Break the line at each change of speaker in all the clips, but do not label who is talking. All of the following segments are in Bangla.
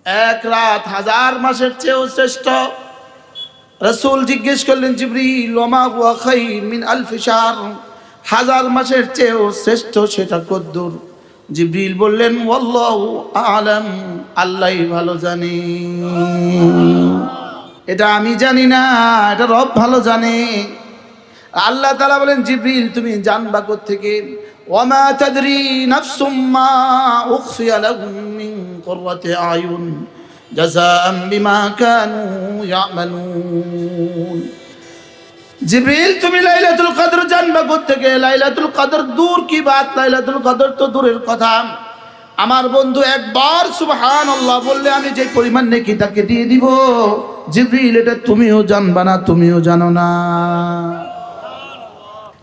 এক রাত 1000 মাসের চেয়েও শ্রেষ্ঠ। রাসূল জিজ্ঞেস করলেন, জিবরিল ওমা হুয়া খায়র মিন আলফি শাহর, 1000 মাসের চেয়েও শ্রেষ্ঠ সেটা কদ্দুর? জিবরিল বললেন, ওয়াল্লাহু আ'লাম, আল্লাহই ভালো জানে। এটা আমি জানি না, এটা রব ভালো জানে। আল্লাহ তাআলা বলেন, জিবরিল তুমি জানবা কোত্থেকে? ওয়ামা তাদরি নাফসুম মা উখফিয়া লাহুম মিন কুররাতি আয়ুন জাযাআম বিমা কানু ইয়ামালুন। জিবরিল তুমি লাইলাতুল কদর জানবা কোত্থেকে? লাইলাতুল কদর দূর কি বাত, লাইলাতুল কদর তো দূরের কথা। আমার বন্ধু একবার সুবহানাল্লাহ বললে আমি যে পরিমাণ নেকি তাকে দিয়ে দিব। জিবরিল এটা তুমিও জানবা না, তুমিও জানো না।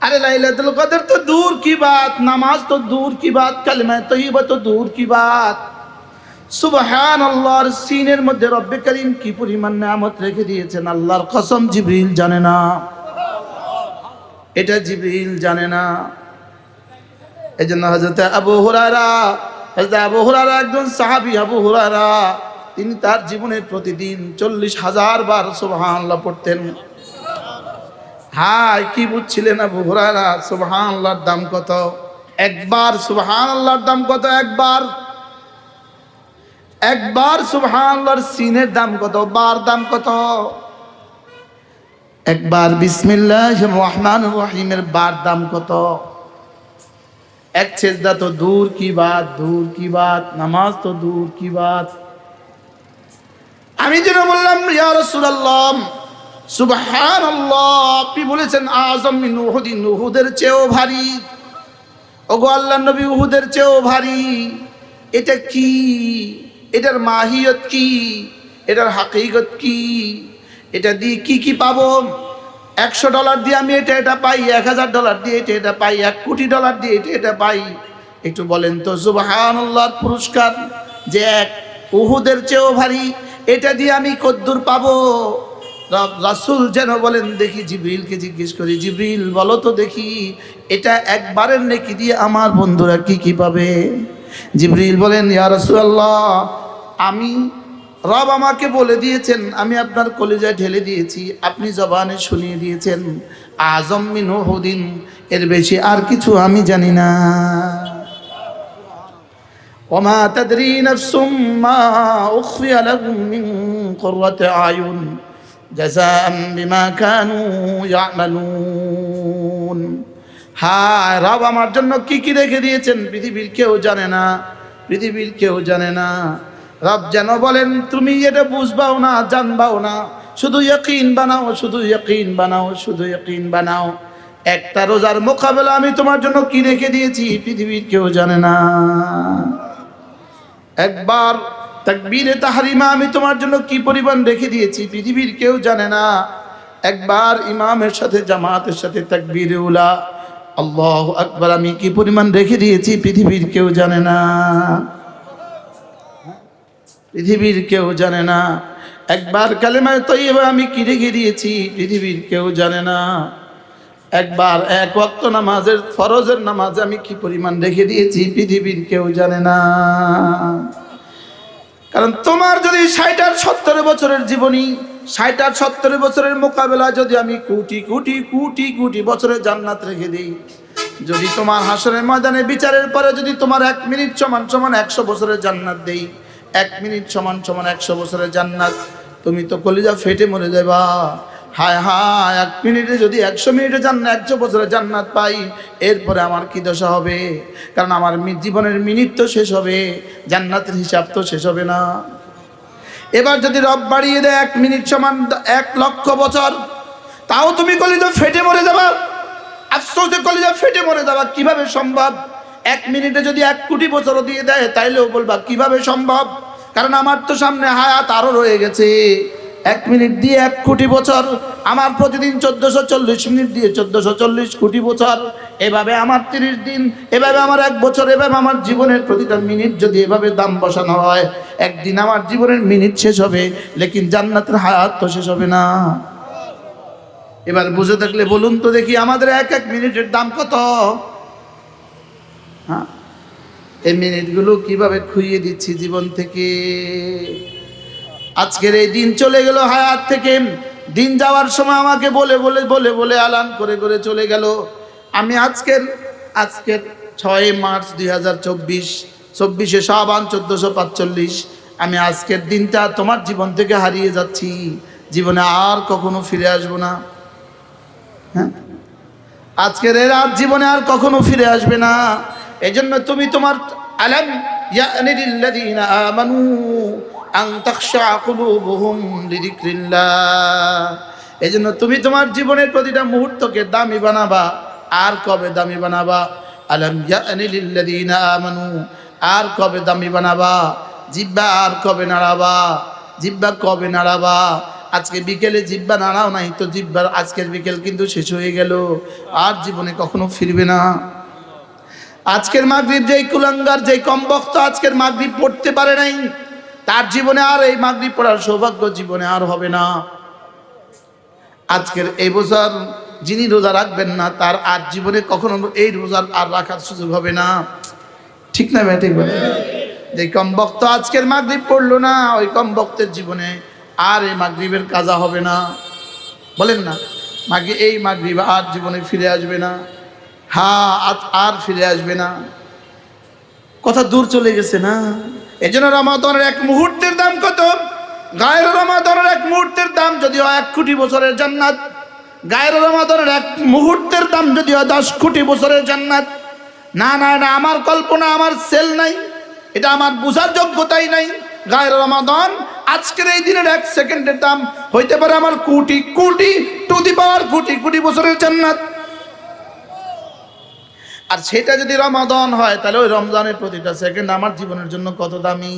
अरे लाइलातुल कदर तो दूर की बात, नमाज तो दूर की बात, कलमा तय्यबा तो दूर की बात। সুবহানাল্লাহর সিনের মধ্যে রব্বে করিম কি পরিমাণ নিয়ামত রেখে দিয়েছেন, আল্লাহর কসম জিবরিল জানে না, এটা জিবরিল জানে না। এজন্য হযরত আবু হুরায়রা একজন সাহাবী, আবু হুরায়রা তিনি তার জীবনে প্রতিদিন 40,000 বার সুবহানাল্লাহ পড়তেন। হাই কি বুঝছিলেন আবু হুরায়রা? সুবহানাল্লাহর দাম কত? একবার সুবহানাল্লাহর দাম কত? একবার সুবহানাল্লাহর সিনের দাম কত? বার দাম কত? একবার বিসমিল্লাহির রহমানির রহিমের বার দাম কত? এক সেজদা তো দূর কি বাত, দূর কি বাত, নামাজ তো দূর কি বাত। আমি যেন বললাম, ইয়া রাসূলুল্লাহ সুবহানাল্লাহ, আপনি বলেছেন আযম মিন উহুদিন, উহুদের চেয়েও ভারী। ওগো আল্লাহর নবী, উহুদের চেয়েও ভারী। এটা কি? এটার মাহিয়ত কি? এটার হাকিকত কি? এটা দিয়ে কি কি পাবো? $100 দিয়ে আমি এটা পাই, $1000 দিয়ে এটা পাই, $1,000,000,000 দিয়ে এটা পাই। একটু বলেন তো সুবহানাল্লাহর পুরস্কার যে এক উহুদের চেয়েও ভারী, এটা দিয়ে আমি কদ্দুর পাবো? রাসূল যেন বলেন, দেখি জিবরিলকে জিজ্ঞেস করি, জিবরিল বলো তো দেখি এটা একবারের নেকি দিয়ে আমার বন্ধুরা কি কি পাবে? জিবরিল বলেন, ইয়া রাসূলুল্লাহ আমি রব আমাকে বলে দিয়েছেন, আমি আপনার কলিজায় ঢেলে দিয়েছি, আপনি জবানে শুনিয়ে দিয়েছেন আযম মিন উহুদিন, এর বেশি আর কিছু আমি জানি না। ওমা তাদরি নাফসুম মা উখফিয়া লাহুম মিন কুররাতি আয়ুন জাযাআম বিমা কানু ইয়ামালুন। হায় রব আমার জন্য কি কি রেখে দিয়েছেন পৃথিবীর কেউ জানে না, পৃথিবীর কেউ জানে না। রব যেন বলেন, তুমি এটা বুঝবাও না, জানবাও না, শুধু ইয়াকিন বানাও, শুধু ইয়াকিন বানাও, শুধু ইয়াকিন বানাও। একটা রোজার মোকাবেলা আমি তোমার জন্য কি রেখে দিয়েছি পৃথিবীর কেউ জানে না। একবার তাকবীরে তাহরিমা আমি তোমার জন্য কি পরিমাণ রেখে দিয়েছি পৃথিবীর কেউ জানে না। একবার ইমামের সাথে জামাতের সাথে তাকবীরে উলা আল্লাহু আকবার আমি কি পরিমাণ রেখে দিয়েছি পৃথিবীর কেউ জানে না, পৃথিবীর কেউ জানে না। একবার কালেমা তয়্যিবা আমি কি রেখে দিয়েছি পৃথিবীর কেউ জানে না। একবার এক ওয়াক্ত নামাজের ফরজের নামাজ আমি কি পরিমাণ রেখে দিয়েছি পৃথিবীর কেউ জানে না। কারণ তোমার যদি 60 আর 70 বছরের জীবনী, 60 আর 70 বছরের মোকাবেলা যদি আমি কোটি কোটি কোটি কোটি বছরের জান্নাত রেখে দিই, যদি তোমার হাসরের ময়দানে বিচারের পরে যদি তোমার 1 মিনিট সমান সমান 100 বছরের জান্নাত দেই, 1 মিনিট সমান সমান 100 বছরের জান্নাত, তুমি তো কলিজা ফেটে মরে যাবা। হায় হায়, 1 মিনিটে যদি 100 মিনিটে জান্নাত, 100 বছরের জান্নাত পাই, এরপরে আমার কি দশা হবে? কারণ আমার জীবনের মিনিট তো শেষ হবে, জান্নাতের হিসাব তো শেষ হবে না। এবার যদি রব বাড়িয়ে দেয় 1 মিনিট সমান 1 লক্ষ বছর, তাও তুমি কলিজা ফেটে মরে যাবা, আফসোসে কলিজা ফেটে মরে যাবা। কিভাবে সম্ভব? 1 মিনিটে যদি 1 কোটি বছরও দিয়ে দেয় তাইলেও বলবা কিভাবে সম্ভব? কারণ আমার তো সামনে হায়াত আরো রয়ে গেছে। 1 মিনিট দিয়ে 1 কোটি বছর, আমার প্রতিদিন 1440 মিনিট দিয়ে 1440 কোটি বছর, এভাবে আমার 30 দিন, এভাবে আমার 1 বছর, এভাবে আমার জীবনের প্রতিটা মিনিট যদি এভাবে দাম বসানো হয়, একদিন আমার জীবনের মিনিট শেষ হবে, লেকিন জান্নাতের হায়াত তো শেষ হবে না। এবার বুঝে থাকলে বলুন তো দেখি আমাদের এক এক মিনিটের দাম কত? হ্যাঁ, এই মিনিটগুলো কিভাবে খুইয়ে দিচ্ছি জীবন থেকে। আজকের এই দিন চলে গেল হায়াত থেকে। দিন যাওয়ার সময় আমাকে বলে বলে বলে বলে আলান করে করে চলে গেল। আমি আজকের 6 মার্চ 2024, 24শে শাবান 1445, আমি আজকের দিনটা তোমার জীবন থেকে হারিয়ে যাচ্ছি, জীবনে আর কখনো ফিরে আসবো না। হ্যাঁ, আজকের এই রাত জীবনে আর কখনো ফিরে আসবে না। এজন্য তুমি তোমার আলাম ইয়ানি লিল্লাযিনা আমানু আন তাখশা কুলুবুহুম লিযিকরিল্লাহ। এজন্য তুমি তোমার জীবনের প্রতিটা মুহূর্তকে দামি বানাবা। আর কবে দামি বানাবা? আলাম ইয়ানি লিল্লাযিনা আমানু, আর কবে দামি বানাবা? জিহ্বা আর কবে নাড়াবা? জিহ্বা কবে নাড়াবা? আজকে বিকেলে জিহ্বা নাড়াও নাই তো জিহ্বার আজকের বিকেল কিন্তু শেষ হয়ে গেল, আর জীবনে কখনো ফিরবে না। আজকের মাগরিব যেই কুলাঙ্গার, যেই কমবক্ত আজকের মাগরিব পড়তে পারে নাই, তার জীবনে আর এই মাগরিব পড়ার সৌভাগ্য জীবনে আর হবে না। আজকের এই বছর যিনি রোজা রাখবেন না, তার আর জীবনে কখনো এই রোজার আর রাখার সুযোগ হবে না। ঠিক না ভাই? ঠিক বলে। যে কমবক্ত আজকের মাগরিব পড়লো না, ওই কমবক্তের জীবনে আর এই মাগরিবের কাজা হবে না। বলেন না, এই মাগরিব আর জীবনে ফিরে আসবে না। হ্যাঁ, আর ফিরে আসবে না। কথা দূর চলে গেছে না? এই জন্য রমাদানের এক মুহূর্তের দাম কত? গায়ের রমাদানের এক মুহূর্তের দাম যদিও 1 কোটি বছরের জান্নাত, গায়ের রমাদানের এক মুহূর্তের দাম যদিও 10 কোটি বছরের জান্নাত। না না না, আমার কল্পনা, আমার সেল নাই, এটা আমার বুঝার যোগ্যতাই নাই। গায়ের রমাদান আজকের এই দিনের 1 সেকেন্ডের দাম হইতে পারে আমার কোটি কোটি, টু দি পাওয়ার কোটি কোটি বছরের জান্নাত। আর সেটা যদি রমাদান হয়, তাহলে ওই রমজানের প্রতিটা সেকেন্ড আমার জীবনের জন্য কত দামি,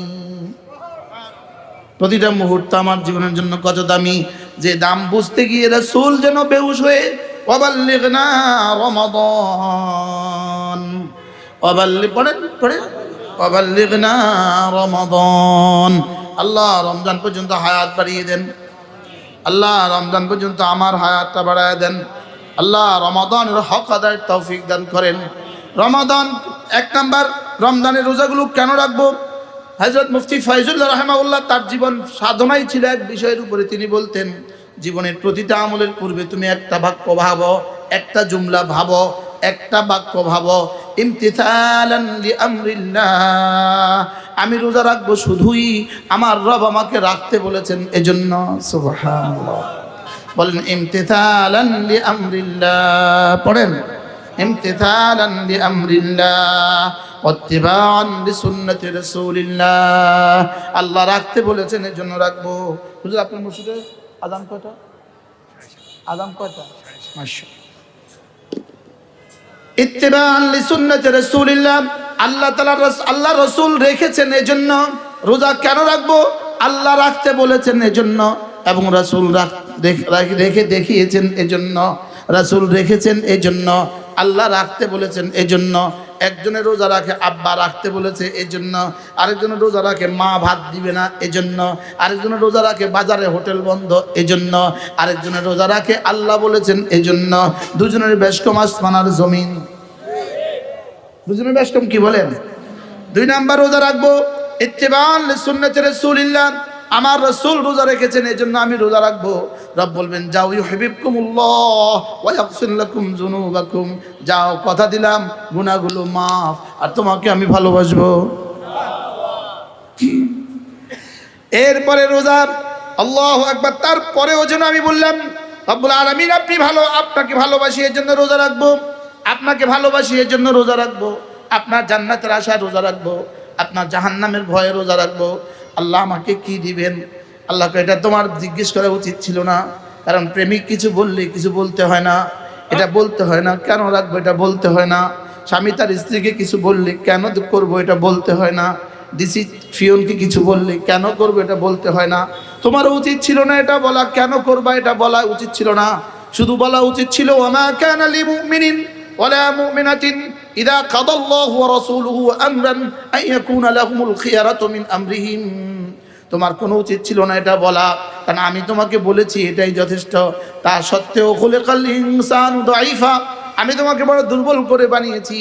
প্রতিটা মুহূর্ত আমার জীবনের জন্য কত দামি। যে দাম বুঝতে গিয়ে রাসূল যেন বেহুশ হয়ে ওয়াবাল্লিগনা রমাদান, ওয়াবাল্লিগনা রমাদান। আল্লাহ রমজান পর্যন্ত হায়াত বাড়িয়ে দেন, আল্লাহ রমজান পর্যন্ত আমার হায়াতটা বাড়ায় দেন, আল্লাহ রমাদানের হক আদায়ের তৌফিক দান করেন। রমাদান 1 নাম্বার, রমজানের রোজাগুলো কেন রাখবো? হযরত মুফতি ফয়জুল্লাহ রাহিমাহুল্লাহ তার জীবন সাধনাই ছিল এক বিষয়ের উপরে। তিনি বলতেন, জীবনের প্রতিটা আমলের পূর্বে তুমি একটা বাক্য ভাবো, একটা জুমলা ভাবো, একটা বাক্য ভাবো, ইমতিসালান লিআমরিল্লাহ, আমি রোজা রাখবো শুধুই আমার রব আমাকে রাখতে বলেছেন এজন্য। সুবহানাল্লাহ, বলেন ইমতিসালান লিআমরিল্লাহ, পড়েন ইমতিসালান লিআমরিল্লাহ ওয়াত্তিবাআন লিসুন্নতি রাসূলিল্লাহ। আল্লাহ রাখতে বলেছেন এজন্য রাখবো। হুজুর আপনার মসজিদে আযান কয়টা? আযান কয়টা? মাশাআল্লাহ। ইত্তিবাআন লিসুন্নতি রাসূলিল্লাহ, আল্লাহ তাআলা আল্লাহ রাসূল রেখেছেন এজন্য। রোজা কেন রাখবো? আল্লাহ রাখতে বলেছেন এজন্য, এবং রাসূল রেখে দেখিয়েছেন এজন্য, রাসূল রেখেছেন এজন্য, আল্লাহ রাখতে বলেছেন এজন্য। একজনের রোজা রাখে আব্বা রাখতে বলেছে এজন্য, আরেকজনের রোজা রাখে মা ভাত দিবে না এজন্য, আরেকজনের রোজা রাখে বাজারে হোটেল বন্ধ এজন্য, আরেকজনের রোজা রাখে আল্লাহ বলেছেন এজন্য। দুজনের বেশকম আসমানার জমিন, দুজনের বেশকম কি বলেন? 2 নাম্বার রোজা রাখবো ইত্তিবাআন লিসুন্নতি রাসূলিল্লাহ, আমার রাসূল রোজা রেখেছেন এজন্য আমি রোজা রাখবো। রব বলবেন, যাও ইউহিব্বুকুমুল্লাহ ওয়া ইয়াগফির লাকুম যুনুবাকুম, যাও কথা দিলাম গুনাহগুলো মাফ, আর তোমাকে আমি ভালোবাসবো। এরপরে রোজা, আল্লাহু আকবার। তারপরেও যেন আমি বললাম, রব্বুল আলামিন আপনি ভালো, আপনাকে ভালোবাসি এজন্য রোজা রাখবো, আপনাকে ভালোবাসি এজন্য রোজা রাখবো, আপনার জান্নাতের আশায় রোজা রাখবো, আপনার জাহান্নামের ভয়ে রোজা রাখবো। আল্লাহ আমাকে কি দিবেন? আল্লাহকে এটা তোমার জিজ্ঞেস করা উচিত ছিল না, কারণ প্রেমিক কিছু বললে কিছু বলতে হয় না, এটা বলতে হয় না কেন রাখবো, এটা বলতে হয় না। স্বামী তার স্ত্রীকে কিছু বললে কেন করবো, এটা বলতে হয় না। ডিসি ফিওনকে কিছু বললে কেন করবো, এটা বলতে হয় না। তোমার উচিত ছিল না এটা বলা, কেন করবা এটা বলা উচিত ছিল না। শুধু বলা উচিত ছিল, ওয়ামা কানা লিমুমিনিন ওয়ালা মুমিনাতিন ইযা কাদাল্লাহু ওয়া রাসূলুহু আমরান আন ইয়াকুনা লাহুমুল খিয়ারাতু মিন আমরিহিম। তোমার কোনো উচিত ছিল না এটা বলা, কারণ আমি তোমাকে বলেছি এটাই যথেষ্ট। তা সত্ত্বেও খুলিকাল ইনসানু দাঈফা, আমি তোমাকে বড় দুর্বল করে বানিয়েছি,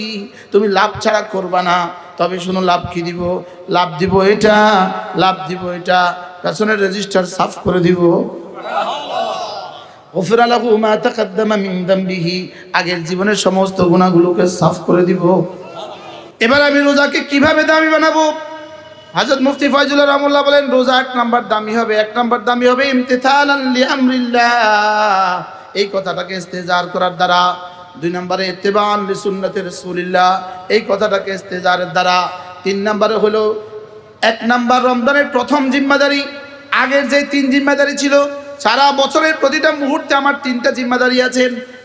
তুমি লাভ ছাড়া করবা না। তবে শুনো লাভ কি দিব, লাভ দিব এটা, লাভ দিব এটা, পেছনের রেজিস্টার সাফ করে দিব। গফিরা লাহু মা তাকাদ্দামা মিন যামবিহি, আগের জীবনের সমস্ত গুনাহগুলোকে সাফ করে দিব। এবার আমি রোজাকে কিভাবে দামি বানাবো? হযরত মুফতি ফয়জুল রহমাতুল্লাহ বলেন, রোজা 1 নাম্বার দামি হবে, 1 নাম্বার দামি হবে ইমতিসালান লিআমরিল্লাহ, এই কথাটাকে ইস্তেজার করার দ্বারা। 2 নম্বরে ইত্তিবাআন লিসুন্নতি রাসূলিল্লাহ, এই কথাটাকে ইস্তেজারের দ্বারা। 3 নম্বরে হলো 1 নাম্বার রমজানের প্রথম জিম্মাদারি, আগের যে 3 জিম্মাদারি ছিল, সারা বছরের প্রতিটা মুহূর্তে আমার 3টা জিম্মাদারি আছে।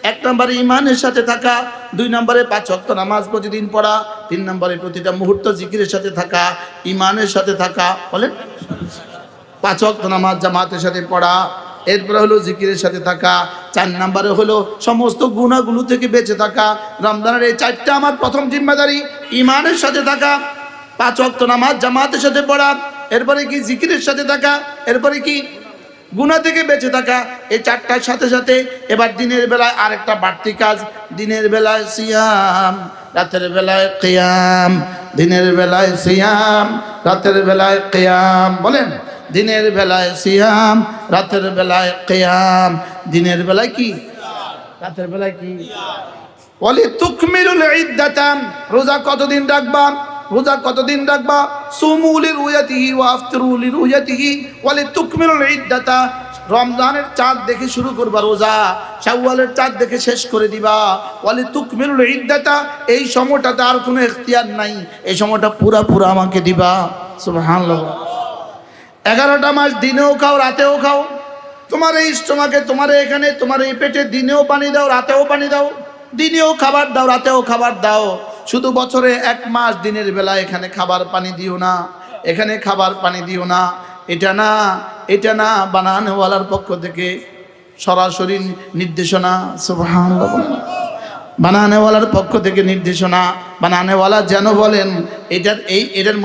1 নম্বরে ঈমানের সাথে থাকা, 2 নম্বরে 5 ওয়াক্ত নামাজ প্রতিদিন পড়া, 3 নম্বরে প্রতিটা মুহূর্ত জিকিরের সাথে থাকা, ঈমানের সাথে থাকা, বলেন 5 ওয়াক্ত নামাজ জামাতের সাথে পড়া, এরপরে হলো জিকিরের সাথে থাকা, 4 নম্বরে হলো সমস্ত গুনাহগুলো থেকে বেঁচে থাকা। রমজানের এই 4টা আমার প্রথম জিম্মাদারি, ঈমানের সাথে থাকা, 5 ওয়াক্ত নামাজ জামাতের সাথে পড়া, এরপরে কি জিকিরের সাথে থাকা, এরপরে কি গুনাহ থেকে বেঁচে থাকা। এই 4টার সাথে সাথে এবার দিনের বেলায় আরেকটা বাড়তি কাজ, দিনের বেলায় সিয়াম, রাতের বেলায় কিয়াম, দিনের বেলায় সিয়াম, রাতের বেলায় কিয়াম, বলেন দিনের বেলায় সিয়াম, রাতের বেলায় কিয়াম, দিনের বেলায় কি, রাতের বেলায় কি, বলে তুকমিলুল ইদ্দাতাম, রোজা কতদিন রাখবা, রোজা কতদিন রাখবা, সুমু লিরুয়াতিহি ওয়া আফতিরু লিরুয়াতিহি ওয়া লিতুকমিলুল ইদ্দাতা, রমজানের চাঁদ দেখে শুরু করবা রোজা, শাওয়ালের চাঁদ দেখে শেষ করে দিবা। ওয়া লিতুকমিলুল ইদ্দাতা, এই সময়টাতে আর কোনো ইখতিয়ার নাই, এই সময়টা পুরা পুরা আমাকে দিবা। সুবহানাল্লাহ। 11টা মাস দিনেও খাও রাতেও খাও, তোমার এই স্টোমাকে, তোমার এখানে, তোমার এই পেটে দিনেও পানি দাও রাতেও পানি দাও, দিনেও খাবার দাও রাতেও খাবার দাও। শুধু বছরে 1 মাস দিনের বেলা এখানে খাবার পানি দিও না, এখানে খাবার পানি দিও না, এটা না, এটা না, বানানোওয়ালার পক্ষ থেকে সরাসরি নির্দেশনা। সুবহানাল্লাহ। বানানোওয়ালার পক্ষ থেকে নির্দেশনা, বানানোওয়ালা যেন বলেন এটার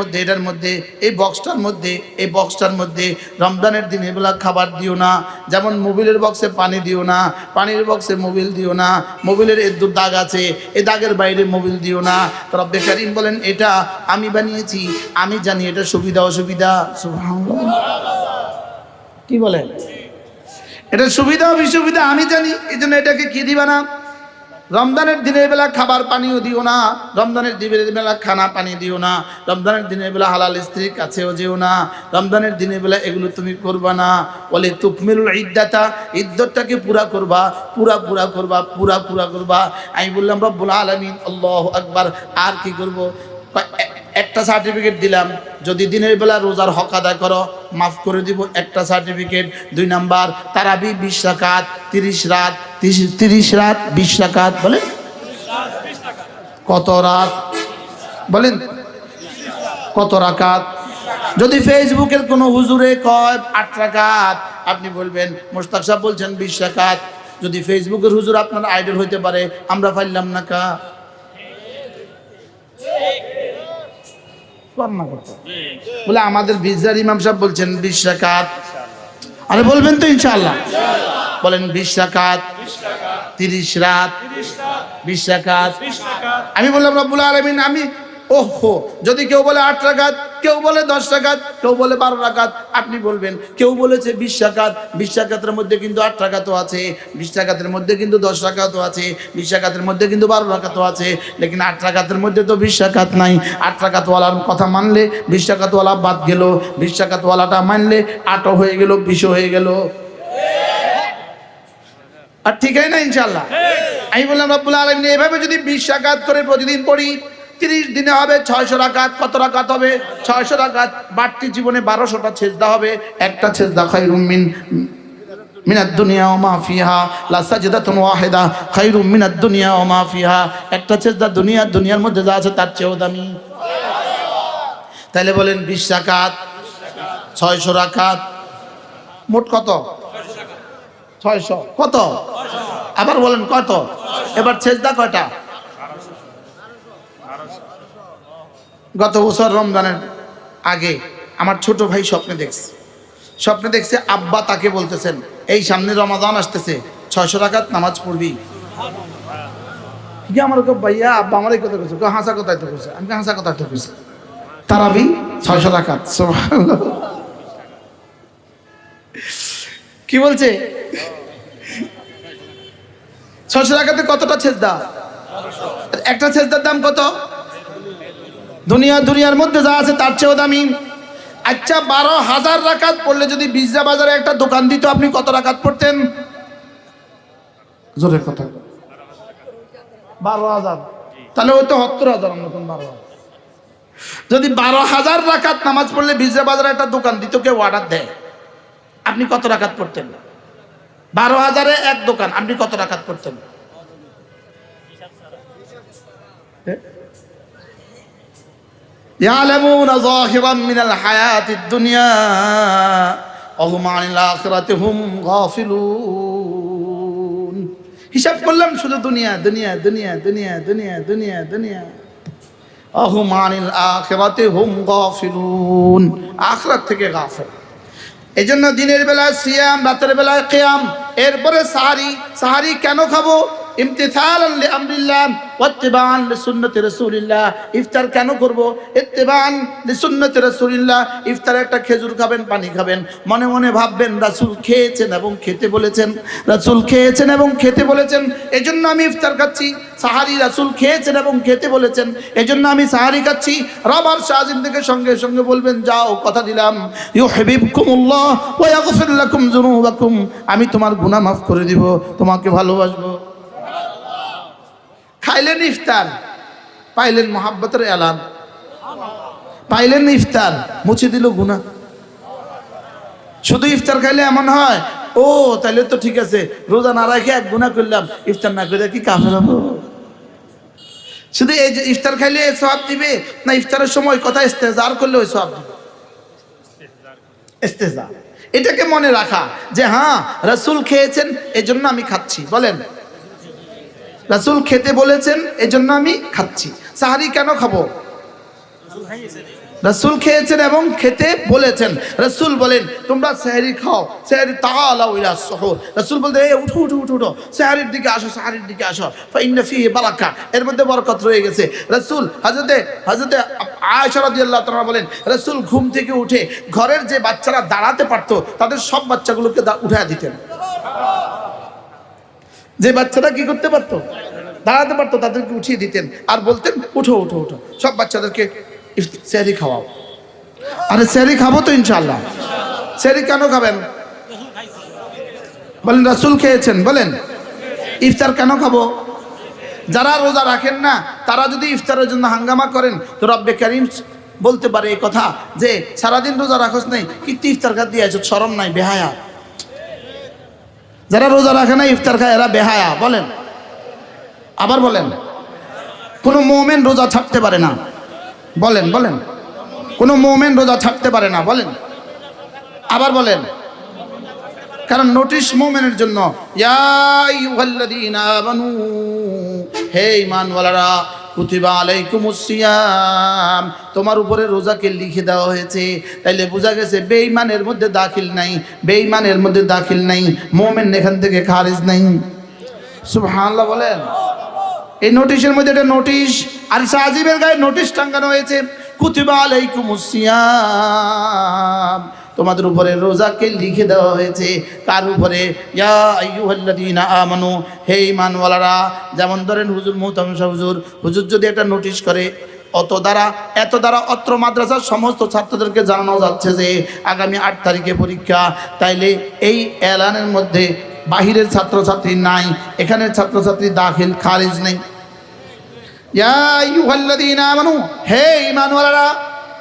মধ্যে এই বক্সটার মধ্যে রমজানের দিনের বেলা খাবার দিও না, যেমন মোবিলের বক্সে পানি দিও না, পানির বক্সে মোবিল দিও না, মোবিলের এর দাগ আছে, এই দাগের বাইরে মোবিল দিও না। রব্বে কারীম বলেন এটা আমি বানিয়েছি, আমি জানি এটা সুবিধা অসুবিধা। সুবহানাল্লাহ। কি বলেন? এটা সুবিধা অসুবিধা আমি জানি, এই জন্য এটাকে কি দিবা না। রমজানের দিনের বেলা খাবার পানিও দিও না, রমজানের দিনের বেলা খানা পানি দিও না, রমজানের দিনের বেলা হালাল স্ত্রীর কাছেও যেও না, রমজানের দিনের বেলা এগুলো তুমি করবা না। বলে তুকমিলুল ইদ্দাতা, ইদ্দতটাকে পুরা করবা, পুরা করবা। আমি বললাম রব্বুল আলামিন, আল্লাহু আকবার, আর কি করব? একটা সার্টিফিকেট দিলাম, যদি দিনের বেলা রোজার হক আদায় করো মাফ করে দিব, একটা সার্টিফিকেট। 2 নাম্বার তারাবি 20 রাকাত, 30 রাত 20 রাকাত, বলেন কত রাত, বলেন কত রাকাত। যদি ফেসবুকের কোনো হুজুরে কয় 8 রাকাত, আপনি বলবেন মোশতাক সাহেব বলছেন 20 রাকাত। যদি ফেসবুকের হুজুর আপনার আইডল হইতে পারে, আমরা পাইলাম না কা বলে আমাদের বিজদার ইমাম সাহেব বলছেন 20 রাকাত। আরে বলবেন তো ইনশাআল্লাহ, বলেন 20 রাকাত, 30 রাত, 20 রাকাত। আমি বললাম রব্বুল আলামিন, আমি যদি কেউ বলে 8 রাকাত, কেউ বলে 10 রাকাত, কেউ বলে 12 রাকাত, আপনি বলবেন কেউ বলেছে 20 রাকাত, 20 রাকাতের মধ্যে কিন্তু 8 রাকাতও আছে, 20 রাকাতের মধ্যে কিন্তু 10 রাকাতও আছে, 20 রাকাতের মধ্যে কিন্তু 12 রাকাতও আছে, লেকিন 8 রাকাতের মধ্যে তো 20 রাকাত নাই। 8 রাকাতওয়ালার কথা মানলে 20 রাকাতওয়ালা বাদ গেল, 20 রাকাতওয়ালাটা মানলে 8ও হয়ে গেল, 20ও হয়ে গেল। আর ঠিক আছে না ইনশাআল্লাহ? আমি বললাম রব্বুল আলামিন, এভাবে যদি 20 রাকাত করে প্রতিদিন পড়ি, 30 দিনে হবে 600 রাকাত। কত রাকাত হবে? 600 রাকাত। বাড়তি জীবনে 1200টা সেজদা হবে। একটা সেজদা খায়রুম মিনাদ দুনিয়া ওয়া মা ফিহা, লা সাজদাতুন ওয়াহিদা খায়রুম মিনাদ দুনিয়া ওয়া মা ফিহা। একটা সেজদা দুনিয়ার মধ্যে যা আছে তার চেয়েও দামি। তাহলে বলেন 20 রাকাত, 600 রাকাত, মোট কত? 600। কত? আবার বলেন কত? এবার সেজদা কয়টা? গত বছর রমজানের আগে আমার ছোট ভাই স্বপ্নে দেখছে আব্বা তাকে বলতেছেন, এই সামনে রমাদান আসতেছে, 600 রাকাত নামাজ পড়বি। কি আমার ভাইয়া আব্বা আমার এই কথা কইছে, হাসা কথাই তো কইছে। আমি হাসা কথাই তো কইছি। তারাবি 600 রাকাত, সুবহানাল্লাহ। কি বলছে? 600 রাকাতে কতটা সেজদা? একটা সেজদার দাম কত? দুনিয়ার মধ্যে যা আছে তার চেয়েও দামি। আচ্ছা 12,000 রাকাত পড়লে যদি বিজরা বাজারে একটা দোকান দিত, আপনি কত রাকাত পড়তেন? জোরে কথা। 12,000। তাহলে ওই তো 70,000 মতন 12,000। যদি 12,000 রাকাত নামাজ পড়লে বিজরা বাজারে একটা দোকান দিত, কেউ অর্ডার দেয়, আপনি কত রাকাত পড়তেন? 12,000-এ এক দোকান, আপনি কত রাকাত পড়তেন? ইয়ালামুনা যাহিরাম মিনাল হায়াতিদ দুনিয়া ওয়া হুম আনিল আখিরাতি হুম গাফিলুন। হিসাব করলাম শুধু দুনিয়া দুনিয়া দুনিয়া দুনিয়া দুনিয়া দুনিয়া দুনিয়া। ওয়া হুম আনিল আখিরাতি হুম গাফিলুন, আখিরাত থেকে গাফিল। এজন্য দিনের বেলায় সিয়াম, রাতের বেলায় কিয়াম, এরপরে সাহারি। সাহারি কেন খাবো? ইমতিসালান লিআমরিল্লাহ ওয়া ইত্তিবাআন লিসুন্নতি রাসূলিল্লাহ। ইফতার কেন করব? ইত্তিবাআন লিসুন্নতি রাসূলিল্লাহ। ইফতারে একটা খেজুর খাবেন, পানি খাবেন, মনে মনে ভাববেন রাসূল খেয়েছেন এবং খেতে বলেছেন, রাসূল খেয়েছেন এবং খেতে বলেছেন, এজন্য আমি ইফতার খাচ্ছি। সাহারি রাসূল খেয়েছেন এবং খেতে বলেছেন, এজন্য আমি সাহারি খাচ্ছি। রবার শাহজিম থেকে সঙ্গে সঙ্গে বলবেন, যাও কথা দিলাম, ইউহিব্বুকুমুল্লাহ ওয়া ইয়াগফির লাকুম যুনুবাকুম, আমি তোমার গুনাহ মাফ করে দিব, তোমাকে ভালোবাসবো। খাইলেন ইফতার, পাইলেন মোহাব্বতের এলান, পাইলেন ইফতার, মুছে দিল গুনাহ। শুধু ইফতার খাইলে এমন হয়, ও তাইলে তো ঠিক আছে, রোজা না রাখে এক গুনাহ করলাম, ইফতার না করে কি কাফের হবো? শুধু এই যে ইফতার খাইলে সওয়াব দিবে না, ইফতারের সময় কথা ইস্তেজার করলে ওই সওয়াব দিবে? ইস্তেজা, এটাকে মনে রাখা যে হ্যাঁ রাসূল খেয়েছেন এজন্য আমি খাচ্ছি। বলেন, রাসূল খেতে বলেছেন এজন্য আমি খাচ্ছি। সাহারি কেন খাবো? রাসূল খেয়েছেন এবং খেতে বলেছেন। রাসূল বলেন তোমরা সাহারি খাও, সাহারি তাআলাউ ইলা সুহুর। রাসূল বলতে এই উঠো উঠো উঠো উঠো, সাহারির দিকে আসো, সাহারির দিকে আসো, ফাইন্না ফিহি বারাকা, এর মধ্যে বরকত রয়ে গেছে। রাসূল হযরতে আয়েশা রাদিয়াল্লাহু তাআলা বলেন, রাসূল ঘুম থেকে উঠে ঘরের যে বাচ্চারা দাঁড়াতে পারতো তাদের সব বাচ্চাগুলোকে উঠায় দিতেন। যে বাচ্চারা কি করতে পারতো? দাঁড়াতে পারতো, তাদেরকে উঠিয়ে দিতেন আর বলতেন উঠো উঠো উঠো, সব বাচ্চাদেরকে সেহরি খাওয়াও। আরে সেহরি খাবো তো ইনশাআল্লাহ। সেহরি কেন খাবেন? বলেন রাসূল খেয়েছেন। বলেন ইফতার কেন খাবো? যারা রোজা রাখেন না তারা যদি ইফতারের জন্য হাঙ্গামা করেন তো রব্বে কারীম বলতে পারে এই কথা যে সারাদিন রোজা রাখোস নাই, কিন্তু ইফতার খাত দিয়ে আছো, শরম নাই, বেহায়া। যারা রোজা রাখে না ইফতার খায় এরা বেহায়া। বলেন, আবার বলেন, কোনো মুমিন রোজা ছাড়তে পারে না। বলেন বলেন, কোনো মুমিন রোজা ছাড়তে পারে না। বলেন, আবার বলেন, কারণ নোটিশ মুমিনের জন্য। ইয়া আইয়ুহাল্লাযীনা আমানু, হে ঈমানওয়ালারা, কুতিবা আলাইকুমুস সিয়াম, তোমার উপরে রোজাকে লিখে দেওয়া হয়েছে। তাইলে বোঝা গেছে বেঈমানের মধ্যে দাখিল নাই, বেঈমানের মধ্যে দাখিল নাই, মুমিন এখান থেকে খারিজ নাই। সুবহানাল্লাহ বলেন। এই নোটিশের মধ্যে একটা নোটিশ, আর সাজিবের গায়ে নোটিশ টাঙ্গানো হয়েছে, কুতিবা আলাইকুমুস সিয়াম, তোমাদের উপরে রোজাকে লিখে দেওয়া হয়েছে। কার উপরে? ইয়া আইয়ুহাল্লাযীনা আমানু, হে ঈমানওয়ালারা। যেমন ধরেন হুজুর মুহতামিম হুজুর, হুজুর যদি একটা নোটিশ করে, এত দ্বারা অত্র মাদ্রাসার সমস্ত ছাত্রদেরকে জানানো যাচ্ছে যে আগামী 8 তারিখে পরীক্ষা, তাইলে এই এলানের মধ্যে বাহিরের ছাত্রছাত্রী নাই, এখানের ছাত্রছাত্রী দাখিল খারিজ নেই। ইয়া আইয়ুহাল্লাযীনা আমানু, হে ঈমানওয়ালারা,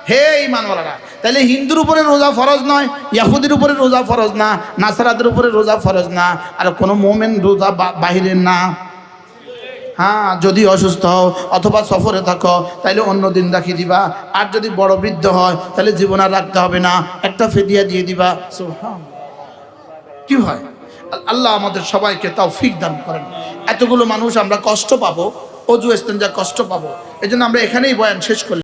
হে ঈমানওয়ালারা। তাহলে হিন্দুর উপরে রোজা ফরজ নয়, ইহুদির উপরে রোজা ফরজ না, নাসারাদের উপরে রোজা ফরজ না, আর কোনো মুমিন রোজা বাহিরের না। হ্যাঁ, যদি অসুস্থ হও অথবা সফরে থাকো তাহলে অন্য দিন রাখি দিবা, আর যদি বড় বৃদ্ধ হয় তাহলে জীবন আর রাখতে হবে না, একটা ফিদিয়া দিয়ে দিবা। কি হয়? আল্লাহ আমাদের সবাইকে তৌফিক দান করেন। এতগুলো মানুষ আমরা কষ্ট পাবো, অজু ইস্তেঞ্জা কষ্ট পাবো, এজন্য আমরা এখানেই বয়ান শেষ করলাম।